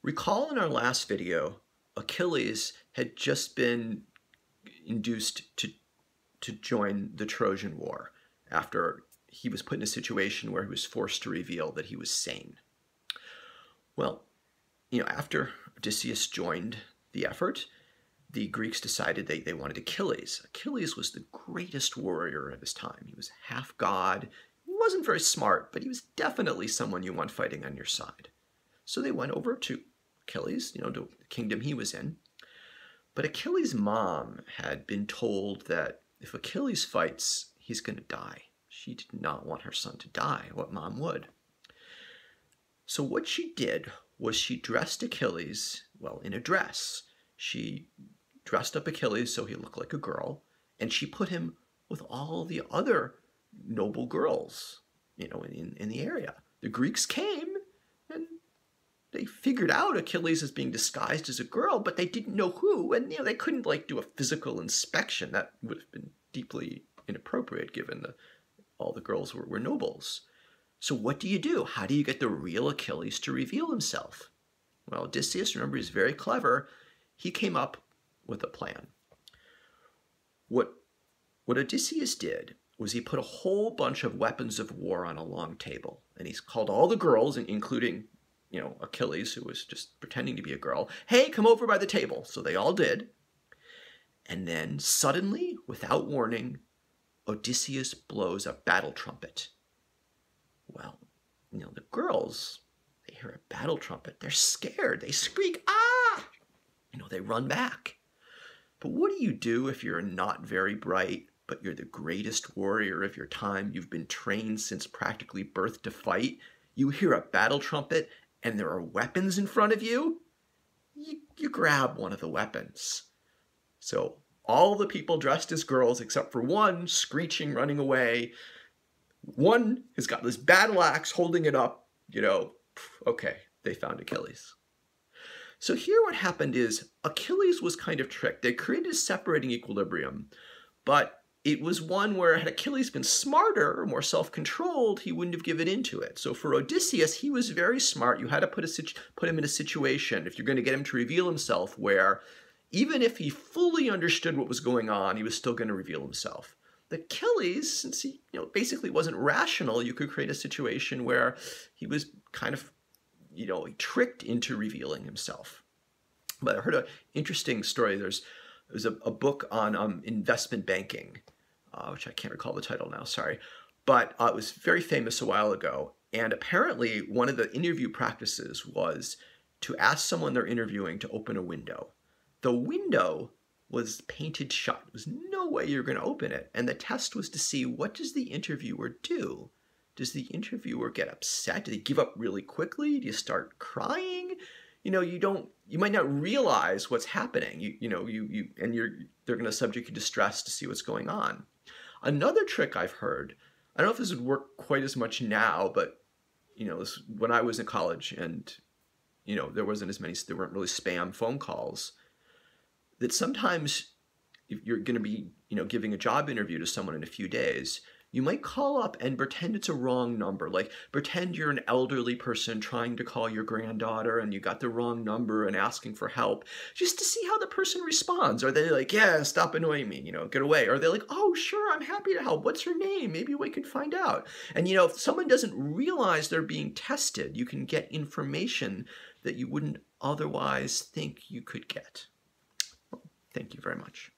Recall in our last video, Achilles had just been induced to join the Trojan War after he was put in a situation where he was forced to reveal that he was sane. Well, after Odysseus joined the effort, the Greeks decided they wanted Achilles. Achilles was the greatest warrior of his time. He was half god. He wasn't very smart, but he was definitely someone you want fighting on your side. So they went over to Achilles, to the kingdom he was in. But Achilles' mom had been told that if Achilles fights, he's going to die. She did not want her son to die. What mom would? So what she did was she dressed Achilles, in a dress. She dressed up Achilles so he looked like a girl, and she put him with all the other noble girls, in the area. The Greeks came, and they figured out Achilles as being disguised as a girl, but they didn't know who, and they couldn't do a physical inspection. That would have been deeply inappropriate given all the girls were nobles. So what do you do? How do you get the real Achilles to reveal himself? Well, Odysseus, remember, he's very clever. He came up with a plan. What Odysseus did was he put a whole bunch of weapons of war on a long table, and he's called all the girls, including Achilles, who was just pretending to be a girl. Hey, come over by the table. So they all did. And then suddenly, without warning, Odysseus blows a battle trumpet. Well, the girls, they hear a battle trumpet. They're scared. They squeak, ah! They run back. But what do you do if you're not very bright, but you're the greatest warrior of your time? You've been trained since practically birth to fight. You hear a battle trumpet, and there are weapons in front of you. You grab one of the weapons. So all the people dressed as girls, except for one, screeching, running away. One has got this battle axe holding it up. Okay, they found Achilles. So here what happened is Achilles was kind of tricked. They created a separating equilibrium, but it was one where had Achilles been smarter, more self-controlled, he wouldn't have given into it. So for Odysseus, he was very smart. You had to put him in a situation, if you're going to get him to reveal himself, where even if he fully understood what was going on, he was still going to reveal himself. Achilles, since he basically wasn't rational, you could create a situation where he was kind of tricked into revealing himself. But I heard an interesting story. There's a book on investment banking, which I can't recall the title now, sorry. But it was very famous a while ago. And apparently one of the interview practices was to ask someone they're interviewing to open a window. The window was painted shut. There was no way you're going to open it. And the test was to see, what does the interviewer do? Does the interviewer get upset? Do they give up really quickly? Do you start crying? You might not realize what's happening. They're going to subject you to stress to see what's going on. Another trick I've heard, I don't know if this would work quite as much now, but when I was in college and there weren't really spam phone calls, that sometimes if you're going to be giving a job interview to someone in a few days, you might call up and pretend it's a wrong number. Like pretend you're an elderly person trying to call your granddaughter and you got the wrong number and asking for help, just to see how the person responds. Are they like, yeah, stop annoying me, get away? Or are they like, oh, sure, I'm happy to help. What's her name? Maybe we could find out. And if someone doesn't realize they're being tested, you can get information that you wouldn't otherwise think you could get. Well, thank you very much.